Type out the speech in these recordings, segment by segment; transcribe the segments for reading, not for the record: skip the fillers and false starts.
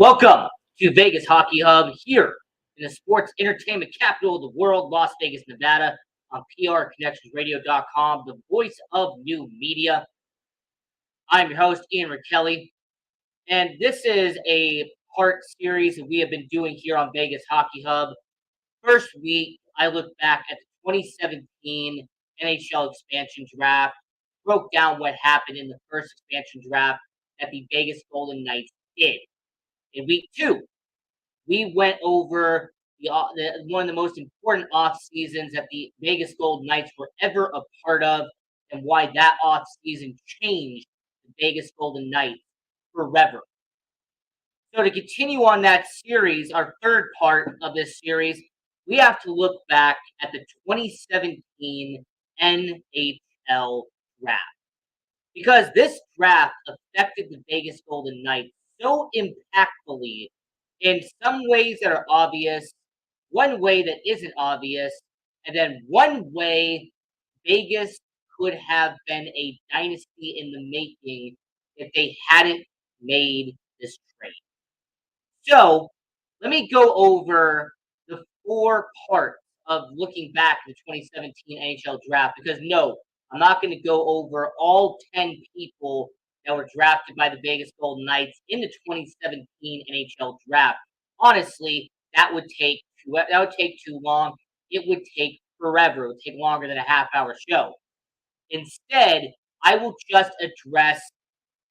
Welcome to Vegas Hockey Hub here in the sports entertainment capital of the world, Las Vegas, Nevada, on PRConnectionsRadio.com, the voice of new media. I'm your host, Ian Kelly, and this is a part series that we have been doing here on Vegas Hockey Hub. First week, I looked back at the 2017 NHL expansion draft, broke down what happened in the first expansion draft that the Vegas Golden Knights did. In week two, we went over one of the most important off seasons that the Vegas Golden Knights were ever a part of, and why that off season changed the Vegas Golden Knights forever. So to continue on that series, our third part of this series, we have to look back at the 2017 NHL draft, because this draft affected the Vegas Golden Knights so impactfully in some ways that are obvious, one way that isn't obvious, and then one way Vegas could have been a dynasty in the making if they hadn't made this trade. So let me go over the four parts of looking back at the 2017 NHL draft, because no, I'm not going to go over all 10 people that were drafted by the Vegas Golden Knights in the 2017 NHL draft. Honestly, that would take too long. It would take forever. It would take longer than a half-hour show. Instead, I will just address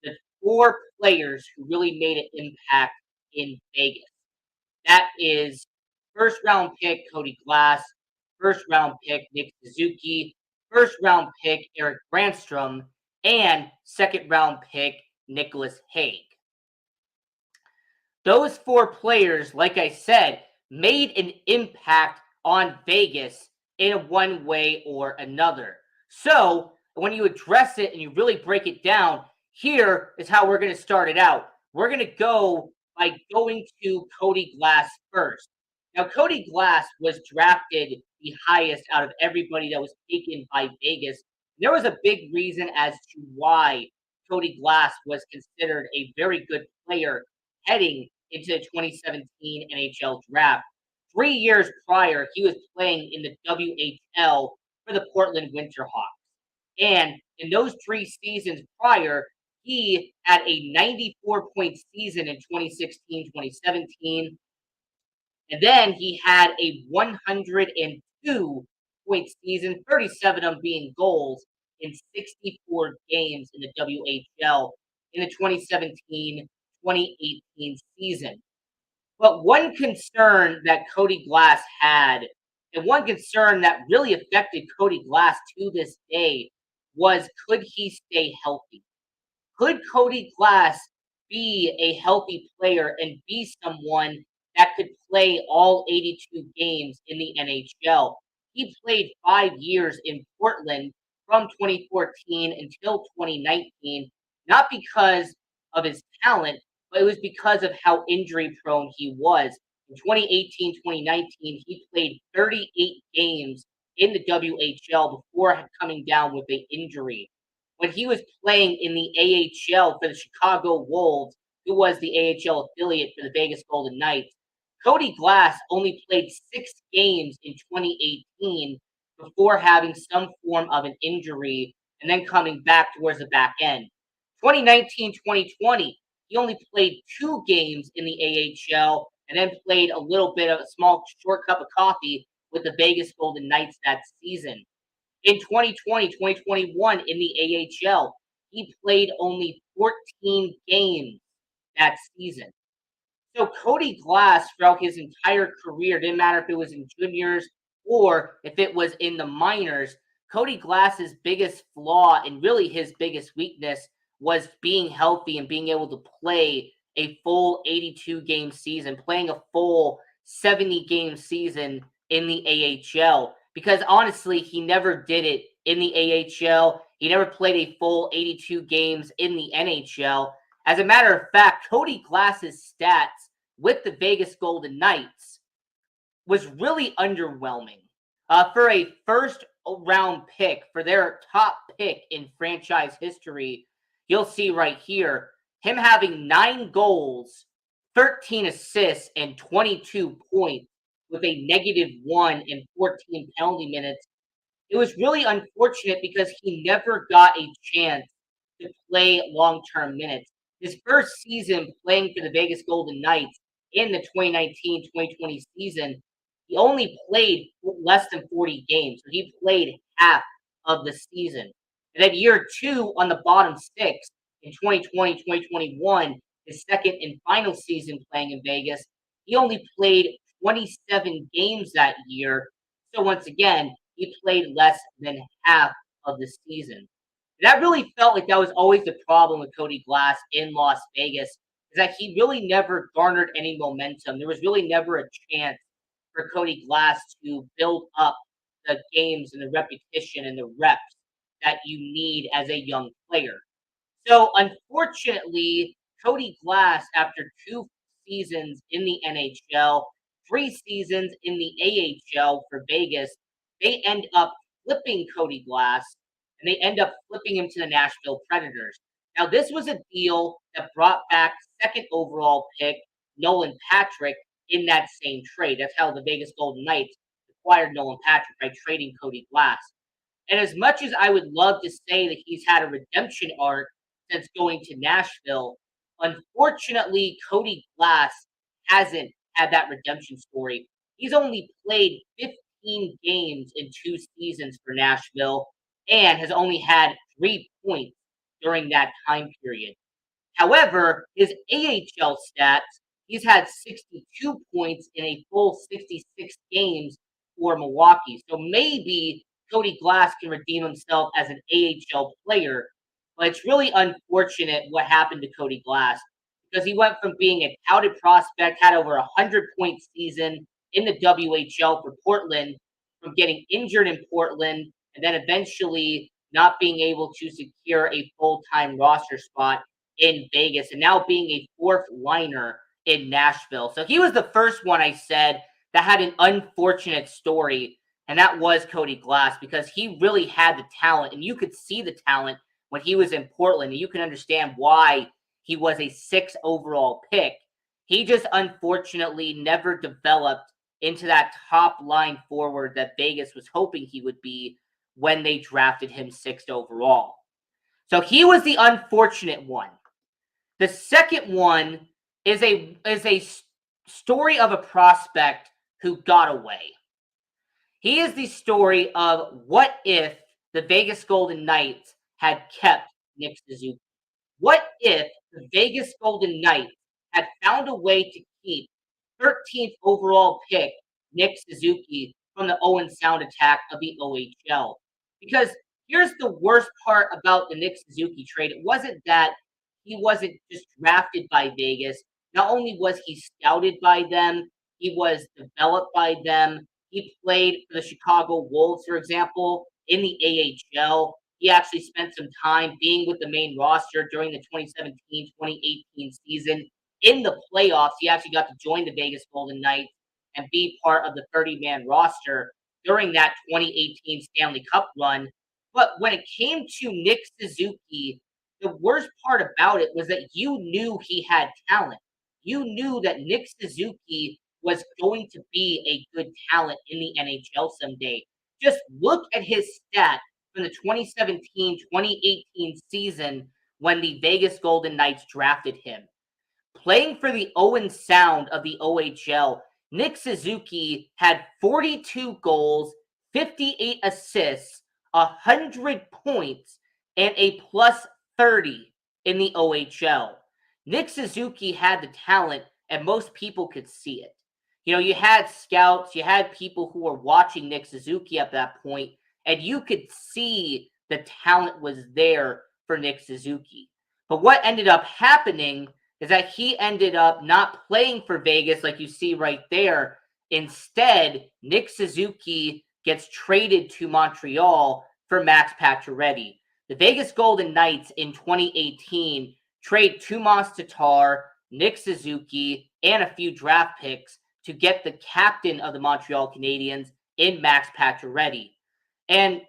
the four players who really made an impact in Vegas. That is first round pick Cody Glass, first round pick Nick Suzuki, first round pick Eric Brandstrom, and second round pick Nicholas Hague. Those four players, like I said, made an impact on Vegas in one way or another. So when you address it and you really break it down, here is how we're going to start it out. We're going to go by going to Cody Glass first. Now, Cody Glass was drafted the highest out of everybody that was taken by Vegas. There was a big reason as to why Cody Glass was considered a very good player heading into the 2017 NHL draft. 3 years prior, he was playing in the WHL for the Portland Winterhawks. And in those 3 seasons prior, he had a 94-point season in 2016-2017. And then he had a 102-point season, 37 of them being goals in 64 games in the WHL in the 2017-2018 season. But one concern that Cody Glass had, and one concern that really affected Cody Glass to this day, was could he stay healthy? Could Cody Glass be a healthy player and be someone that could play all 82 games in the NHL? He played 5 years in Portland from 2014 until 2019, not because of his talent, but it was because of how injury prone he was. In 2018-2019, he played 38 games in the WHL before coming down with an injury. When he was playing in the AHL for the Chicago Wolves, who was the AHL affiliate for the Vegas Golden Knights, Cody Glass only played 6 games in 2018 before having some form of an injury and then coming back towards the back end. 2019-2020, he only played 2 games in the AHL and then played a little bit of a small short cup of coffee with the Vegas Golden Knights that season. In 2020-2021 in the AHL, he played only 14 games that season. So Cody Glass, throughout his entire career, didn't matter if it was in juniors or if it was in the minors, Cody Glass's biggest flaw and really his biggest weakness was being healthy and being able to play a full 82-game season, playing a full 70-game season in the AHL. Because honestly, he never did it in the AHL. He never played a full 82 games in the NHL. As a matter of fact, Cody Glass's stats with the Vegas Golden Knights was really underwhelming. For a first-round pick, for their top pick in franchise history, you'll see right here, him having 9 goals 13 assists and 22 points with a -1 and 14 penalty minutes. It was really unfortunate because he never got a chance to play long-term minutes. His first season playing for the Vegas Golden Knights in the 2019-2020 season, he only played less than 40 games. So he played half of the season. And then year two on the bottom six in 2020-2021, his second and final season playing in Vegas, he only played 27 games that year. So once again, he played less than half of the season. That really felt like that was always the problem with Cody Glass in Las Vegas, is that he really never garnered any momentum. There was really never a chance for Cody Glass to build up the games and the repetition and the reps that you need as a young player. So unfortunately, Cody Glass, after 2 seasons in the NHL, 3 seasons in the AHL for Vegas, they end up flipping Cody Glass and they end up flipping him to the Nashville Predators. Now, this was a deal that brought back second overall pick Nolan Patrick in that same trade. That's how the Vegas Golden Knights acquired Nolan Patrick, by trading Cody Glass. And as much as I would love to say that he's had a redemption arc since going to Nashville, unfortunately, Cody Glass hasn't had that redemption story. He's only played 15 games in 2 seasons for Nashville and has only had 3 points during that time period. However, his AHL stats, he's had 62 points in a full 66 games for Milwaukee. So maybe Cody Glass can redeem himself as an AHL player, but it's really unfortunate what happened to Cody Glass, because he went from being a touted prospect, had over a 100-point season in the WHL for Portland, from getting injured in Portland, and then eventually not being able to secure a full-time roster spot in Vegas, and now being a fourth liner in Nashville. So he was the first one I said that had an unfortunate story, and that was Cody Glass, because he really had the talent, and you could see the talent when he was in Portland, and you can understand why he was a 6th overall pick. He just unfortunately never developed into that top line forward that Vegas was hoping he would be when they drafted him 6th overall. So he was the unfortunate one. The second one is a story of a prospect who got away. He is the story of what if the Vegas Golden Knights had kept Nick Suzuki. What if the Vegas Golden Knights had found a way to keep 13th overall pick Nick Suzuki from the Owen Sound attack of the OHL? Because here's the worst part about the Nick Suzuki trade. It wasn't that he wasn't just drafted by Vegas. Not only was he scouted by them, he was developed by them. He played for the Chicago Wolves, for example, in the AHL. He actually spent some time being with the main roster during the 2017-2018 season. In the playoffs, he actually got to join the Vegas Golden Knights and be part of the 30-man roster during that 2018 Stanley Cup run. But when it came to Nick Suzuki, the worst part about it was that you knew he had talent. You knew that Nick Suzuki was going to be a good talent in the NHL someday. Just look at his stat from the 2017-2018 season when the Vegas Golden Knights drafted him. Playing for the Owen Sound of the OHL, Nick Suzuki had 42 goals, 58 assists, 100 points, and a plus 30 in the OHL. Nick Suzuki had the talent, and most people could see it. You know, you had scouts, you had people who were watching Nick Suzuki at that point, and you could see the talent was there for Nick Suzuki. But what ended up happening is that he ended up not playing for Vegas like you see right there. Instead, Nick Suzuki gets traded to Montreal for Max Pacioretty. The Vegas Golden Knights in 2018 trade Tomas Tatar, Nick Suzuki, and a few draft picks to get the captain of the Montreal Canadiens in Max Pacioretty. And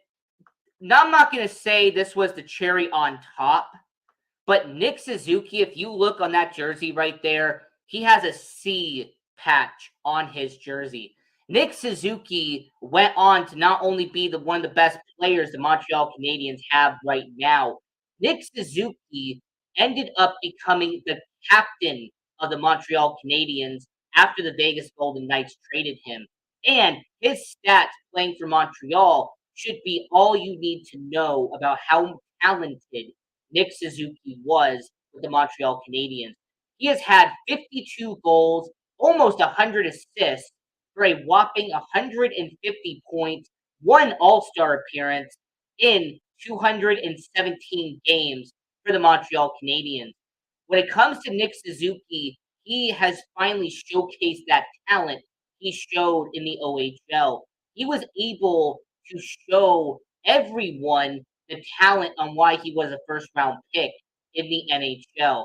now I'm not going to say this was the cherry on top, but Nick Suzuki, if you look on that jersey right there, he has a C patch on his jersey. Nick Suzuki went on to not only be one of the best players the Montreal Canadiens have right now, Nick Suzuki ended up becoming the captain of the Montreal Canadiens after the Vegas Golden Knights traded him. And his stats playing for Montreal should be all you need to know about how talented Nick Suzuki was with the Montreal Canadiens. He has had 52 goals, almost 100 assists for a whopping 150 points, one All-Star appearance in 217 games for the Montreal Canadiens. When it comes to Nick Suzuki, he has finally showcased that talent he showed in the OHL. He was able to show everyone the talent on why he was a first round pick in the NHL.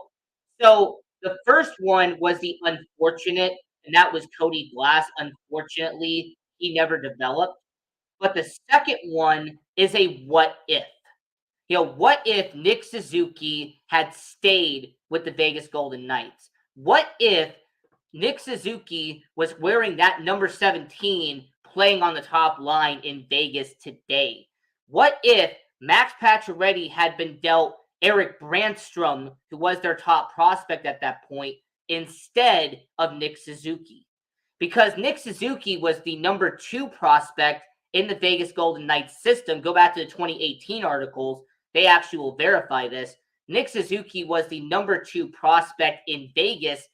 So the first one was the unfortunate, and that was Cody Glass. Unfortunately, he never developed. But the second one is a what if. What if Nick Suzuki had stayed with the Vegas Golden Knights? What if Nick Suzuki was wearing that number 17 playing on the top line in Vegas today? What if Max Pacioretty had been dealt Eric Brandstrom, who was their top prospect at that point, instead of Nick Suzuki? Because Nick Suzuki was the number 2 prospect in the Vegas Golden Knights system. Go back to the 2018 articles. They actually will verify this. Nick Suzuki was the number 2 prospect in Vegas.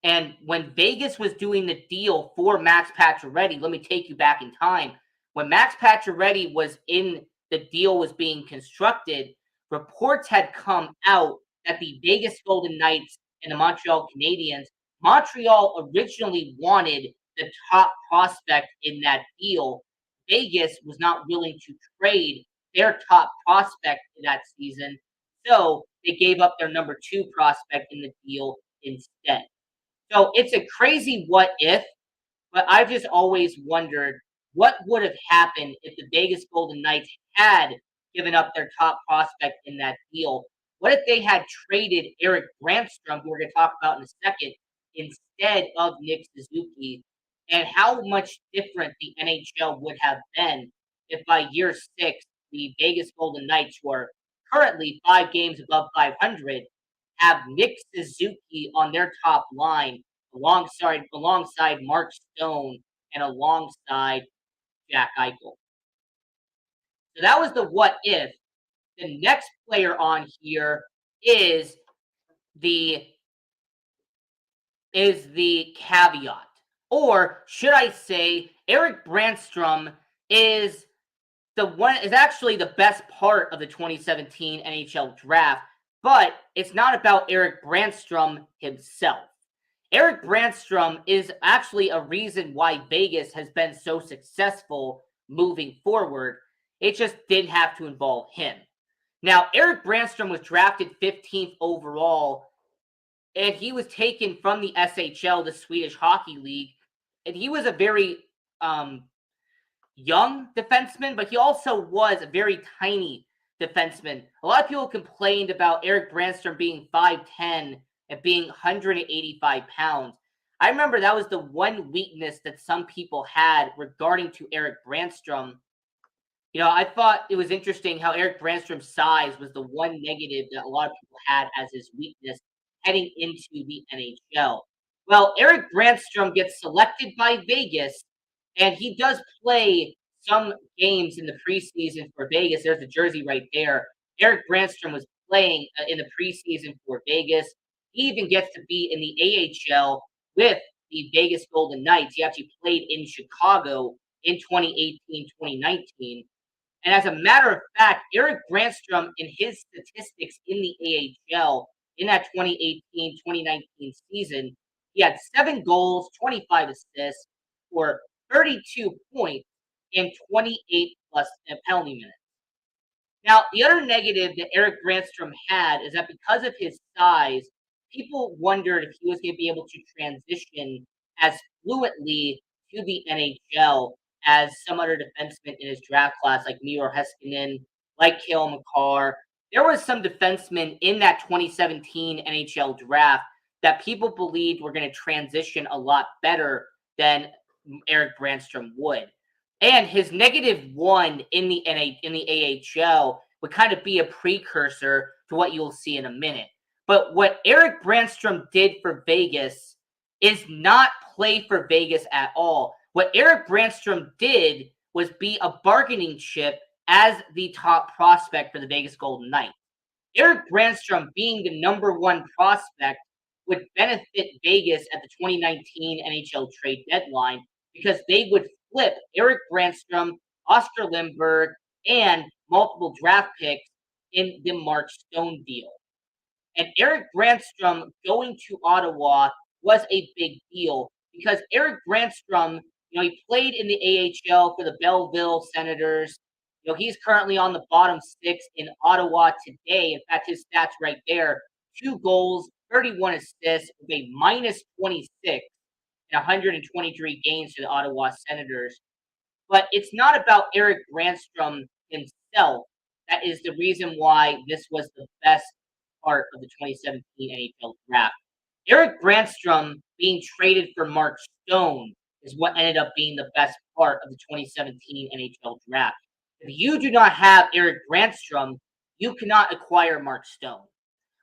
And when Vegas was doing the deal for Max Pacioretty, let me take you back in time. When Max Pacioretty was in the deal was being constructed, reports had come out that the Vegas Golden Knights and the Montreal Canadiens, Montreal originally wanted the top prospect in that deal. Vegas was not willing to trade their top prospect in that season, so they gave up their number 2 prospect in the deal instead. So it's a crazy what if, but I've just always wondered what would have happened if the Vegas Golden Knights had given up their top prospect in that deal. What if they had traded Eric Brandstrom, who we're going to talk about in a second, instead of Nick Suzuki, and how much different the NHL would have been if by year 6, the Vegas Golden Knights, who are currently 5 games above 500, have Nick Suzuki on their top line alongside Mark Stone and alongside Jack Eichel. So that was the what if. The next player on here is the caveat. Or should I say Eric Brandstrom is actually the best part of the 2017 NHL draft, but it's not about Eric Brandstrom himself. Eric Brandstrom is actually a reason why Vegas has been so successful moving forward. It just didn't have to involve him. Now, Eric Brandstrom was drafted 15th overall, and he was taken from the SHL, the Swedish Hockey League, and he was a very young defenseman, but he also was a very tiny defenseman. A lot of people complained about Eric Brandstrom being 5'10" and being 185 pounds. I remember that was the one weakness that some people had regarding to Eric Brandstrom. I thought it was interesting how Eric Brandstrom's size was the one negative that a lot of people had as his weakness heading into the NHL. Well, Eric Brandstrom gets selected by Vegas, and he does play some games in the preseason for Vegas. There's the jersey right there. Eric Brandstrom was playing in the preseason for Vegas. He even gets to be in the AHL with the Vegas Golden Knights. He actually played in Chicago in 2018-2019. And as a matter of fact, Eric Brandstrom, in his statistics in the AHL in that 2018-2019 season, he had 7 goals, 25 assists for 32 points in 28 plus penalty minutes. Now, the other negative that Eric Brandstrom had is that because of his size, people wondered if he was going to be able to transition as fluently to the NHL as some other defensemen in his draft class, like Miro Heiskanen, like Cale Makar. There was some defensemen in that 2017 NHL draft that people believed were going to transition a lot better than Eric Brandstrom would. And his -1 in the AHL would kind of be a precursor to what you'll see in a minute. But what Eric Brandstrom did for Vegas is not play for Vegas at all. What Eric Brandstrom did was be a bargaining chip as the top prospect for the Vegas Golden Knights. Eric Brandstrom being the #1 prospect would benefit Vegas at the 2019 NHL trade deadline because they would flip Eric Brandstrom, Oscar Lindberg, and multiple draft picks in the Mark Stone deal. And Eric Brandstrom going to Ottawa was a big deal because Eric Brandstrom, he played in the AHL for the Belleville Senators. He's currently on the bottom six in Ottawa today. In fact, his stats right there: 2 goals, 31 assists, with a -26 in 123 games for the Ottawa Senators. But it's not about Eric Brandstrom himself. That is the reason why this was the best part of the 2017 NHL draft. Eric Brandstrom being traded for Mark Stone is what ended up being the best part of the 2017 NHL draft. If you do not have Eric Brandstrom, you cannot acquire Mark Stone.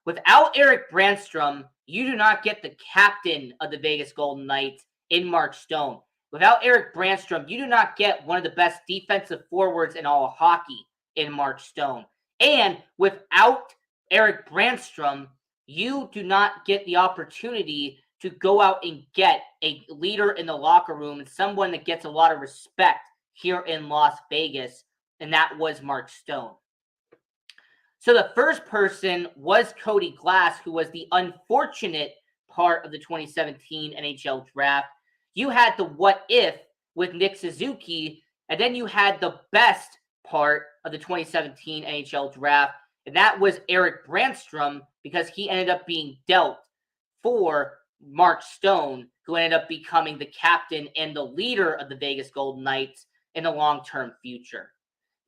Without Eric Brandstrom, you do not get the captain of the Vegas Golden Knights in Mark Stone. Without Eric Brandstrom, you do not get one of the best defensive forwards in all of hockey in Mark Stone. And without Eric Brandstrom, you do not get the opportunity to go out and get a leader in the locker room and someone that gets a lot of respect here in Las Vegas, and that was Mark Stone. So the first person was Cody Glass, who was the unfortunate part of the 2017 NHL draft. You had the what if with Nick Suzuki, and then you had the best part of the 2017 NHL draft, and that was Eric Brandstrom, because he ended up being dealt for Mark Stone, who ended up becoming the captain and the leader of the Vegas Golden Knights in the long-term future.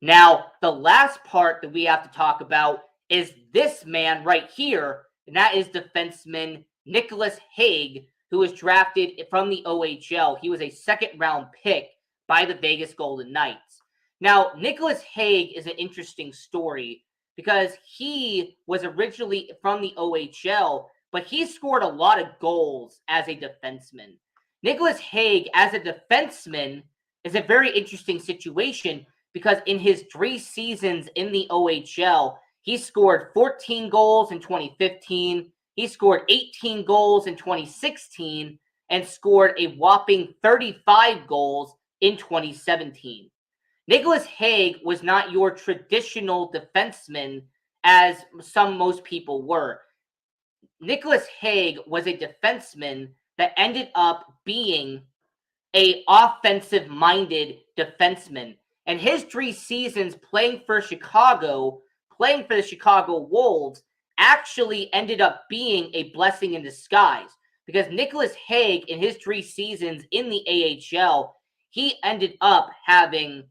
Now, the last part that we have to talk about is this man right here, and that is defenseman Nicholas Hague, who was drafted from the OHL. He was a second-round pick by the Vegas Golden Knights. Now, Nicholas Hague is an interesting story because he was originally from the OHL, but he scored a lot of goals as a defenseman. Nicholas Hague, as a defenseman, is a very interesting situation because in his 3 seasons in the OHL, he scored 14 goals in 2015, he scored 18 goals in 2016, and scored a whopping 35 goals in 2017. Nicholas Hague was not your traditional defenseman as most people were. Nicholas Hague was a defenseman that ended up being a offensive-minded defenseman. And his 3 seasons playing for Chicago, playing for the Chicago Wolves, actually ended up being a blessing in disguise. Because Nicholas Hague, in his 3 seasons in the AHL, he ended up having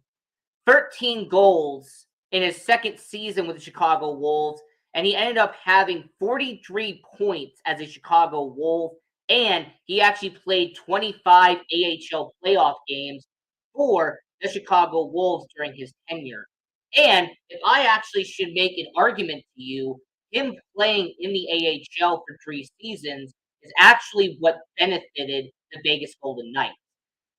13 goals in his second season with the Chicago Wolves, and he ended up having 43 points as a Chicago Wolf, and he actually played 25 AHL playoff games for the Chicago Wolves during his tenure. And if I actually should make an argument to you, him playing in the AHL for 3 seasons is actually what benefited the Vegas Golden Knights.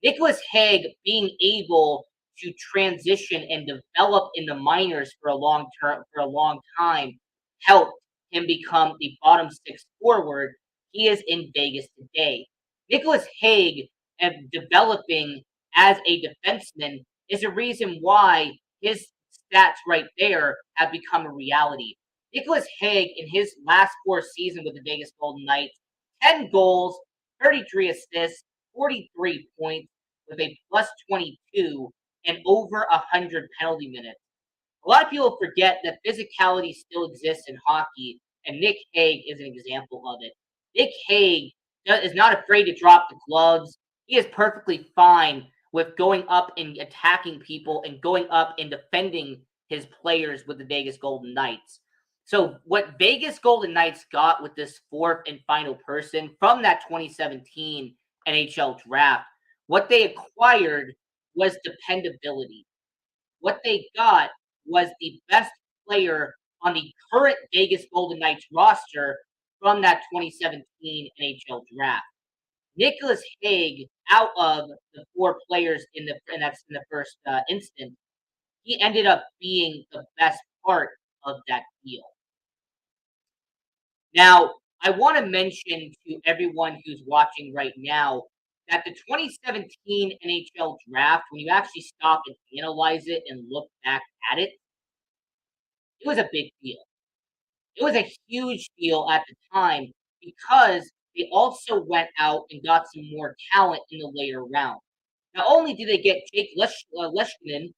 Nicholas Hague being able to transition and develop in the minors for a long time helped him become the bottom 6 forward he is in Vegas today. Nicholas Hague developing as a defenseman is a reason why his stats right there have become a reality. Nicholas Hague, in his last 4 seasons with the Vegas Golden Knights, 10 goals, 33 assists, 43 points, with a +22 and over 100 penalty minutes. A lot of people forget that physicality still exists in hockey, and Nick Hague is an example of it. Nick Hague is not afraid to drop the gloves. He is perfectly fine with going up and attacking people and going up and defending his players with the Vegas Golden Knights. So what Vegas Golden Knights got with this fourth and final person from that 2017 NHL draft, what they acquired was dependability. What they got was the best player on the current Vegas Golden Knights roster from that 2017 NHL draft. Nicholas Hague, out of the four players in the first instant, he ended up being the best part of that deal. Now, I want to mention to everyone who's watching right now that the 2017 NHL draft, when you actually stop and analyze it and look back at it, it was a big deal. It was a huge deal at the time because they also went out and got some more talent in the later round. Not only did they get Jake Leshkonen,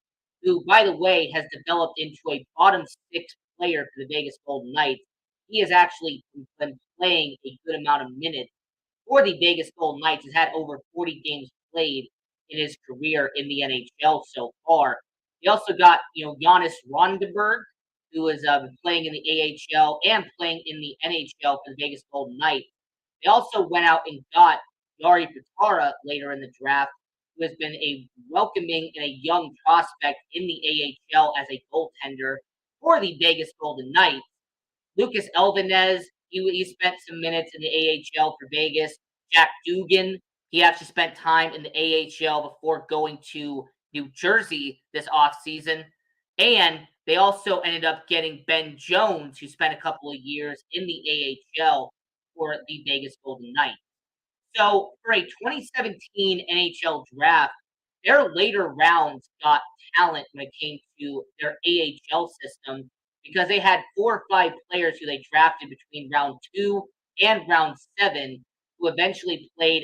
who, by the way, has developed into a bottom six player for the Vegas Golden Knights, he has actually been playing a good amount of minutes for the Vegas Golden Knights. Has had over 40 games played in his career in the NHL so far. They also got Giannis Rondenberg, who has been playing in the AHL and playing in the NHL for the Vegas Golden Knights. They also went out and got Yari Patara later in the draft, who has been a welcoming and a young prospect in the AHL as a goaltender for the Vegas Golden Knights. Lucas Elvenez, he spent some minutes in the AHL for Vegas. Jack Dugan, he actually spent time in the AHL before going to New Jersey this offseason. And they also ended up getting Ben Jones, who spent a couple of years in the AHL for the Vegas Golden Knights. So for a 2017 NHL draft, their later rounds got talent when it came to their AHL system because they had 4 or 5 players who they drafted between round 2 and round 7 who eventually played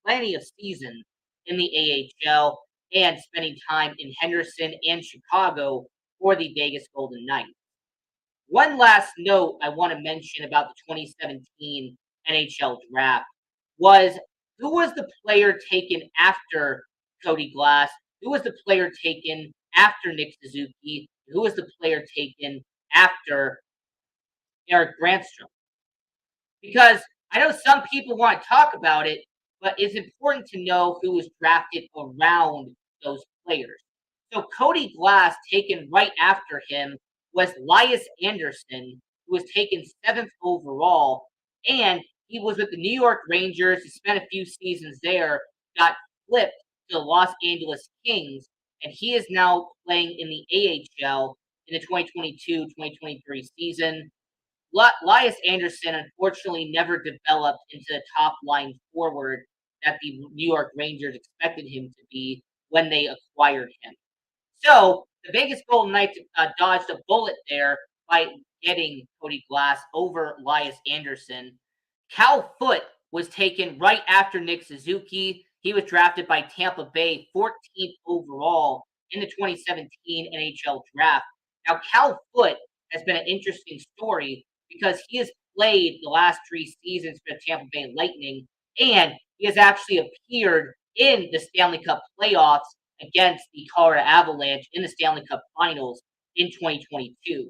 plenty of seasons in the AHL and spending time in Henderson and Chicago for the Vegas Golden Knights. One last note I want to mention about the 2017 NHL draft was who was the player taken after Cody Glass? Who was the player taken after Nick Suzuki? Who was the player taken after Eric Brandstrom? Because I know some people want to talk about it, but it's important to know who was drafted around those players. So Cody Glass, taken right after him, was Lias Anderson, who was taken 7th overall, and he was with the New York Rangers. He spent a few seasons there, got flipped to the Los Angeles Kings, and he is now playing in the AHL in the 2022-2023 season. Lias Anderson unfortunately never developed into the top line forward that the New York Rangers expected him to be when they acquired him. So the Vegas Golden Knights dodged a bullet there by getting Cody Glass over Lias Anderson. Cal Foote was taken right after Nick Suzuki. He was drafted by Tampa Bay 14th overall in the 2017 NHL draft. Now, Cal Foote has been an interesting story because he has played the last 3 seasons for the Tampa Bay Lightning, and he has actually appeared in the Stanley Cup playoffs against the Colorado Avalanche in the Stanley Cup Finals in 2022.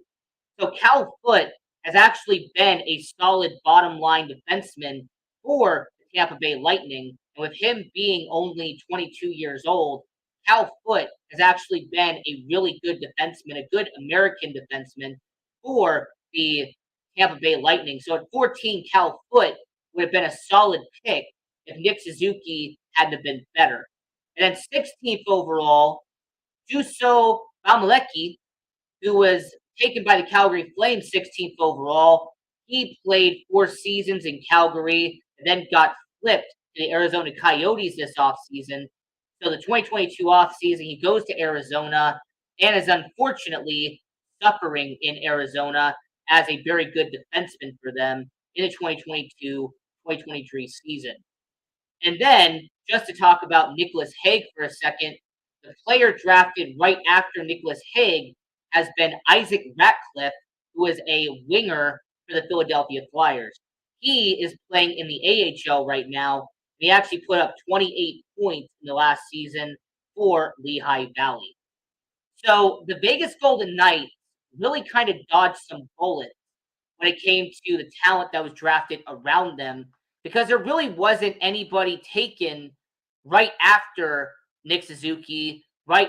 So Cal Foote has actually been a solid bottom line defenseman for the Tampa Bay Lightning. And with him being only 22 years old, Cal Foote has actually been a really good defenseman, a good American defenseman for the Tampa Bay Lightning. So at 14, Cal Foote would have been a solid pick if Nick Suzuki hadn't have been better. And then 16th overall, Juuso Valmelecki, who was taken by the Calgary Flames 16th overall. He played 4 seasons in Calgary and then got flipped to the Arizona Coyotes this offseason. So the 2022 offseason, he goes to Arizona and is unfortunately suffering in Arizona as a very good defenseman for them in the 2022-2023 season. And then, just to talk about Nicholas Hague for a second, the player drafted right after Nicholas Hague has been Isaac Ratcliffe, who is a winger for the Philadelphia Flyers. He is playing in the AHL right now. He actually put up 28 points in the last season for Lehigh Valley. So the Vegas Golden Knights really kind of dodged some bullets when it came to the talent that was drafted around them because there really wasn't anybody taken right after Nick Suzuki,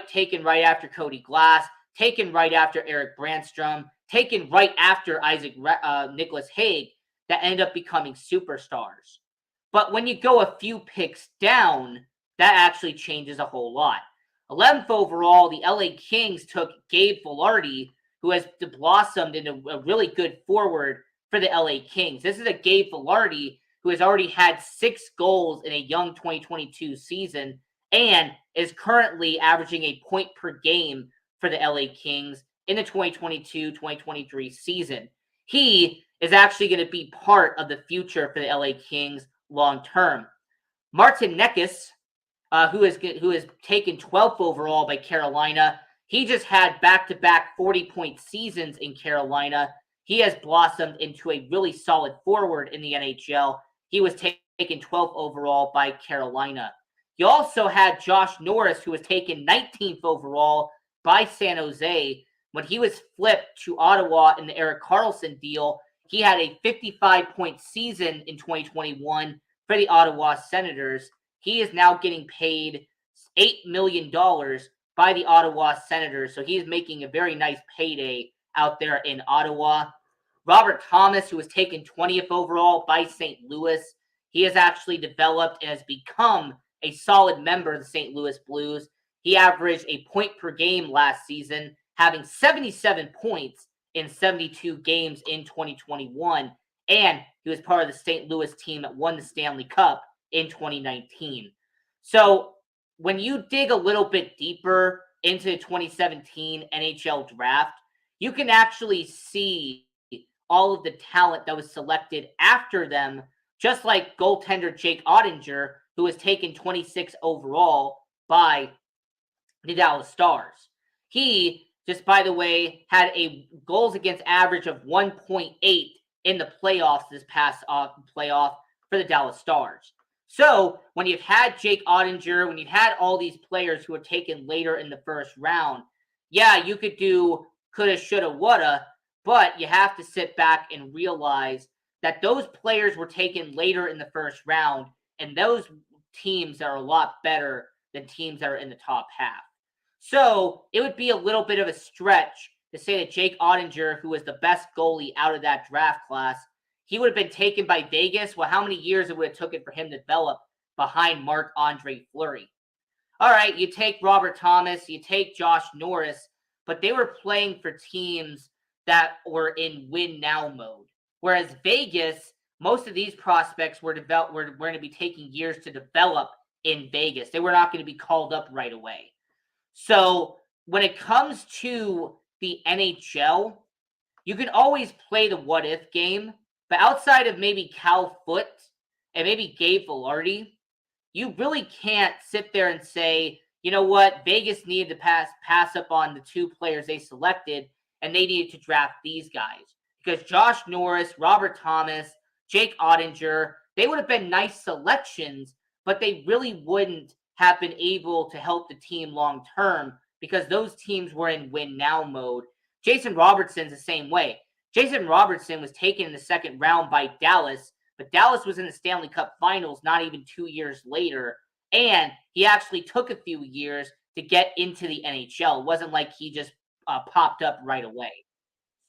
taken right after Cody Glass, taken right after Eric Brandstrom, taken right after Nicholas Haig that ended up becoming superstars. But when you go a few picks down, that actually changes a whole lot. 11th overall, the LA Kings took Gabe Vilardi, who has blossomed into a really good forward for the LA Kings. This is a Gabe Vilardi who has already had 6 goals in a young 2022 season and is currently averaging a point per game for the LA Kings in the 2022-2023 season. He is actually going to be part of the future for the LA Kings long term. Martin Necas, who is taken 12th overall by Carolina. He just had back-to-back 40-point seasons in Carolina. He has blossomed into a really solid forward in the NHL. He was taken 12th overall by Carolina. You also had Josh Norris, who was taken 19th overall by San Jose. When he was flipped to Ottawa in the Erik Karlsson deal, he had a 55-point season in 2021 for the Ottawa Senators. He is now getting paid $8 million by the Ottawa Senators. So he's making a very nice payday out there in Ottawa. Robert Thomas, who was taken 20th overall by St. Louis, he has actually developed and has become a solid member of the St. Louis Blues. He averaged a point per game last season, having 77 points in 72 games in 2021. And he was part of the St. Louis team that won the Stanley Cup in 2019. So when you dig a little bit deeper into the 2017 NHL draft, you can actually see all of the talent that was selected after them, just like goaltender Jake Ottinger, who was taken 26 overall by the Dallas Stars. He, just by the way, had a goals against average of 1.8 in the playoffs this past playoff for the Dallas Stars. So when you've had Jake Ottinger, when you've had all these players who were taken later in the first round, yeah, you could do coulda, shoulda, woulda, but you have to sit back and realize that those players were taken later in the first round, and those teams are a lot better than teams that are in the top half. So it would be a little bit of a stretch to say that Jake Ottinger, who was the best goalie out of that draft class, he would have been taken by Vegas. Well, how many years it would have taken for him to develop behind Marc-Andre Fleury? All right, you take Robert Thomas, you take Josh Norris, but they were playing for teams that were in win now mode. Whereas Vegas, most of these prospects were going to be taking years to develop in Vegas. They were not going to be called up right away. So when it comes to the NHL, you can always play the what if game, but outside of maybe Cal Foote and maybe Gabe Vilardi, you really can't sit there and say, you know what, Vegas needed to pass up on the 2 players they selected, and they needed to draft these guys. Because Josh Norris, Robert Thomas, Jake Ottinger, they would have been nice selections, but they really wouldn't have been able to help the team long term because those teams were in win now mode. Jason Robertson's the same way. Jason Robertson was taken in the second round by Dallas, but Dallas was in the Stanley Cup Finals not even 2 years later, and he actually took a few years to get into the NHL. It wasn't like he just popped up right away.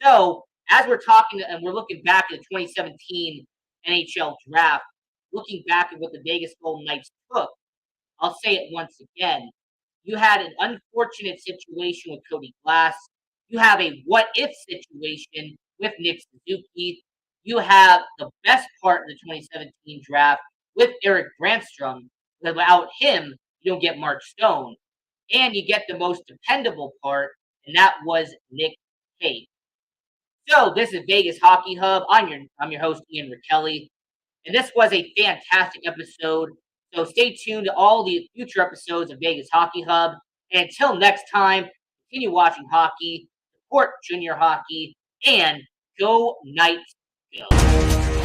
So as we're talking and we're looking back at the 2017 NHL draft, looking back at what the Vegas Golden Knights took, I'll say it once again. You had an unfortunate situation with Cody Glass. You have a what if situation with Nick Suzuki. You have the best part of the 2017 draft with Eric Brandstrom. Because without him, you don't get Mark Stone. And you get the most dependable part, and that was Nick Cage. So this is Vegas Hockey Hub. I'm your host, Ian Rickelli. And this was a fantastic episode. So stay tuned to all the future episodes of Vegas Hockey Hub. And until next time, continue watching hockey, support junior hockey, and go Knights, go.